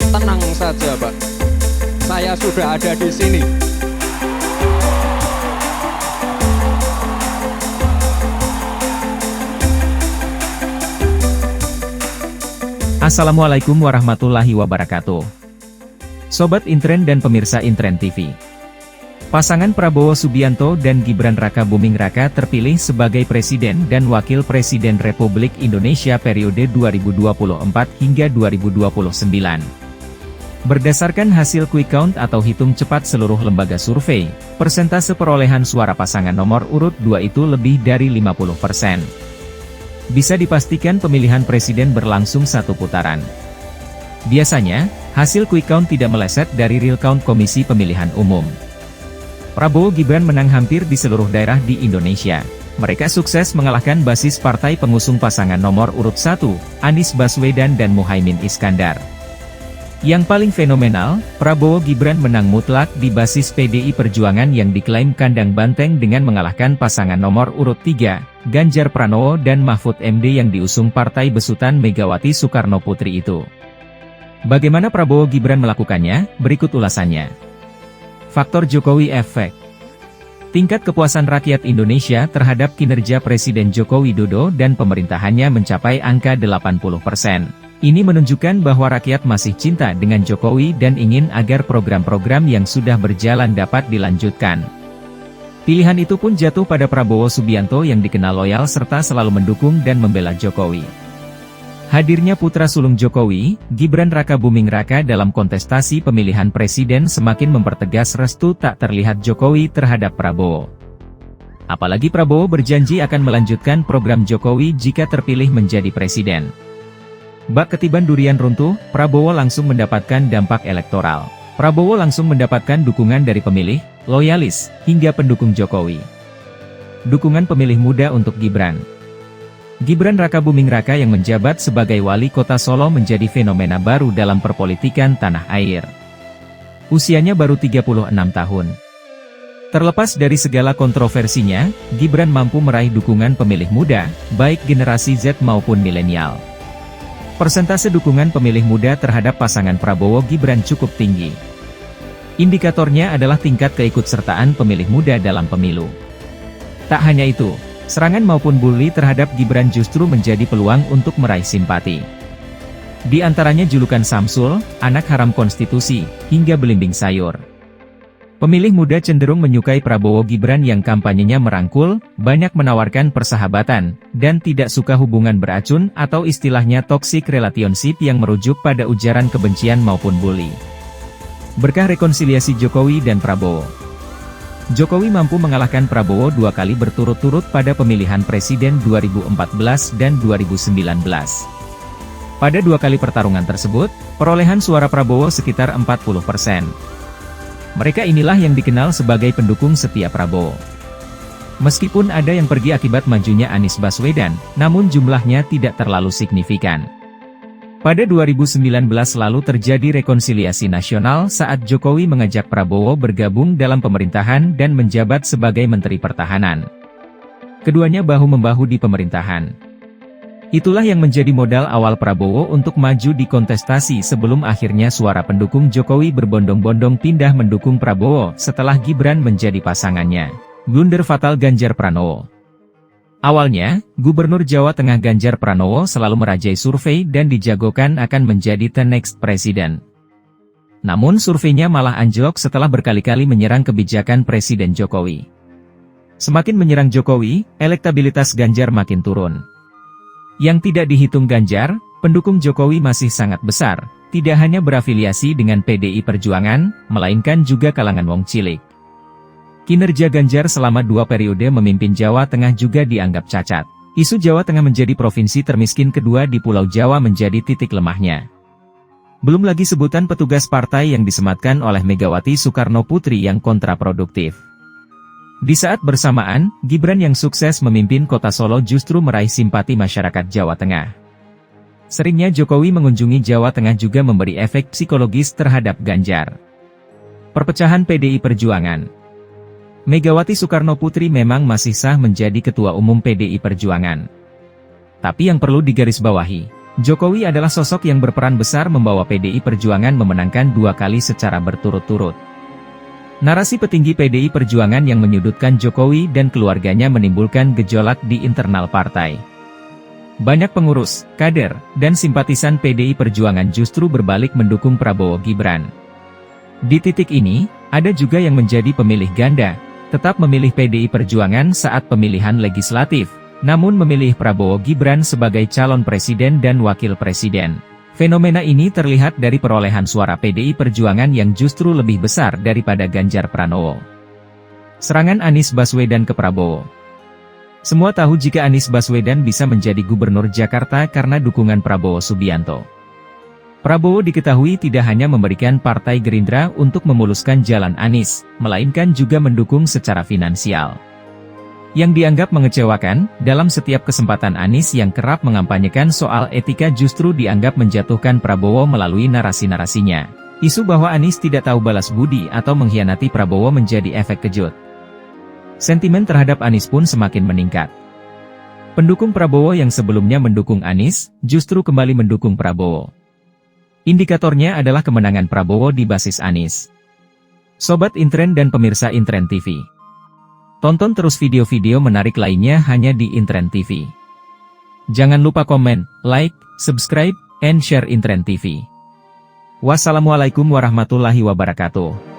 Tenang saja, Pak. Saya sudah ada di sini. Assalamualaikum warahmatullahi wabarakatuh. Sobat Intren dan pemirsa Intren TV. Pasangan Prabowo Subianto dan Gibran Raka Buming Raka terpilih sebagai Presiden dan Wakil Presiden Republik Indonesia periode 2024 hingga 2029. Berdasarkan hasil quick count atau hitung cepat seluruh lembaga survei, persentase perolehan suara pasangan nomor urut 2 itu lebih dari 50%. Bisa dipastikan pemilihan presiden berlangsung satu putaran. Biasanya, hasil quick count tidak meleset dari real count Komisi Pemilihan Umum. Prabowo Gibran menang hampir di seluruh daerah di Indonesia. Mereka sukses mengalahkan basis partai pengusung pasangan nomor urut 1, Anies Baswedan dan Muhaimin Iskandar. Yang paling fenomenal, Prabowo Gibran menang mutlak di basis PDI Perjuangan yang diklaim kandang banteng dengan mengalahkan pasangan nomor urut 3, Ganjar Pranowo dan Mahfud MD yang diusung partai besutan Megawati Soekarno Putri itu. Bagaimana Prabowo Gibran melakukannya? Berikut ulasannya. Faktor Jokowi Efek. Tingkat kepuasan rakyat Indonesia terhadap kinerja Presiden Joko Widodo dan pemerintahannya mencapai angka 80%. Ini menunjukkan bahwa rakyat masih cinta dengan Jokowi dan ingin agar program-program yang sudah berjalan dapat dilanjutkan. Pilihan itu pun jatuh pada Prabowo Subianto yang dikenal loyal serta selalu mendukung dan membela Jokowi. Hadirnya putra sulung Jokowi, Gibran Raka Buming Raka dalam kontestasi pemilihan presiden semakin mempertegas restu tak terlihat Jokowi terhadap Prabowo. Apalagi Prabowo berjanji akan melanjutkan program Jokowi jika terpilih menjadi presiden. Bak ketiban durian runtuh, Prabowo langsung mendapatkan dampak elektoral. Prabowo langsung mendapatkan dukungan dari pemilih, loyalis, hingga pendukung Jokowi. Dukungan pemilih muda untuk Gibran. Gibran Raka Buming Raka yang menjabat sebagai wali kota Solo menjadi fenomena baru dalam perpolitikan tanah air. Usianya baru 36 tahun. Terlepas dari segala kontroversinya, Gibran mampu meraih dukungan pemilih muda, baik generasi Z maupun milenial. Persentase dukungan pemilih muda terhadap pasangan Prabowo Gibran cukup tinggi. Indikatornya adalah tingkat keikutsertaan pemilih muda dalam pemilu. Tak hanya itu, serangan maupun bully terhadap Gibran justru menjadi peluang untuk meraih simpati. Di antaranya julukan Samsul, anak haram konstitusi, hingga belimbing sayur. Pemilih muda cenderung menyukai Prabowo Gibran yang kampanyenya merangkul, banyak menawarkan persahabatan, dan tidak suka hubungan beracun atau istilahnya toxic relationship yang merujuk pada ujaran kebencian maupun bully. Berkah rekonsiliasi Jokowi dan Prabowo. Jokowi mampu mengalahkan Prabowo 2 kali berturut-turut pada pemilihan presiden 2014 dan 2019. Pada 2 kali pertarungan tersebut, perolehan suara Prabowo sekitar 40%. Mereka inilah yang dikenal sebagai pendukung setia Prabowo. Meskipun ada yang pergi akibat majunya Anies Baswedan, namun jumlahnya tidak terlalu signifikan. Pada 2019 lalu terjadi rekonsiliasi nasional saat Jokowi mengajak Prabowo bergabung dalam pemerintahan dan menjabat sebagai Menteri Pertahanan. Keduanya bahu-membahu di pemerintahan. Itulah yang menjadi modal awal Prabowo untuk maju di kontestasi sebelum akhirnya suara pendukung Jokowi berbondong-bondong pindah mendukung Prabowo setelah Gibran menjadi pasangannya. Blunder fatal Ganjar Pranowo. Awalnya, Gubernur Jawa Tengah Ganjar Pranowo selalu merajai survei dan dijagokan akan menjadi the next president. Namun surveinya malah anjlok setelah berkali-kali menyerang kebijakan Presiden Jokowi. Semakin menyerang Jokowi, elektabilitas Ganjar makin turun. Yang tidak dihitung Ganjar, pendukung Jokowi masih sangat besar, tidak hanya berafiliasi dengan PDI Perjuangan, melainkan juga kalangan wong cilik. Kinerja Ganjar selama 2 periode memimpin Jawa Tengah juga dianggap cacat. Isu Jawa Tengah menjadi provinsi termiskin kedua di Pulau Jawa menjadi titik lemahnya. Belum lagi sebutan petugas partai yang disematkan oleh Megawati Soekarno Putri yang kontraproduktif. Di saat bersamaan, Gibran yang sukses memimpin kota Solo justru meraih simpati masyarakat Jawa Tengah. Seringnya Jokowi mengunjungi Jawa Tengah juga memberi efek psikologis terhadap Ganjar. Perpecahan PDI Perjuangan. Megawati Soekarno Putri memang masih sah menjadi Ketua Umum PDI Perjuangan. Tapi yang perlu digarisbawahi, Jokowi adalah sosok yang berperan besar membawa PDI Perjuangan memenangkan 2 kali secara berturut-turut. Narasi petinggi PDI Perjuangan yang menyudutkan Jokowi dan keluarganya menimbulkan gejolak di internal partai. Banyak pengurus, kader, dan simpatisan PDI Perjuangan justru berbalik mendukung Prabowo Gibran. Di titik ini, ada juga yang menjadi pemilih ganda, tetap memilih PDI Perjuangan saat pemilihan legislatif, namun memilih Prabowo Gibran sebagai calon presiden dan wakil presiden. Fenomena ini terlihat dari perolehan suara PDI Perjuangan yang justru lebih besar daripada Ganjar Pranowo. Serangan Anies Baswedan ke Prabowo. Semua tahu jika Anies Baswedan bisa menjadi gubernur Jakarta karena dukungan Prabowo Subianto. Prabowo diketahui tidak hanya memberikan Partai Gerindra untuk memuluskan jalan Anies, melainkan juga mendukung secara finansial. Yang dianggap mengecewakan, dalam setiap kesempatan Anies yang kerap mengampanyekan soal etika justru dianggap menjatuhkan Prabowo melalui narasi-narasinya. Isu bahwa Anies tidak tahu balas budi atau mengkhianati Prabowo menjadi efek kejut. Sentimen terhadap Anies pun semakin meningkat. Pendukung Prabowo yang sebelumnya mendukung Anies, justru kembali mendukung Prabowo. Indikatornya adalah kemenangan Prabowo di basis Anies. Sobat Intren dan pemirsa Intren TV. Tonton terus video-video menarik lainnya hanya di Intren TV. Jangan lupa komen, like, subscribe, and share Intren TV. Wassalamualaikum warahmatullahi wabarakatuh.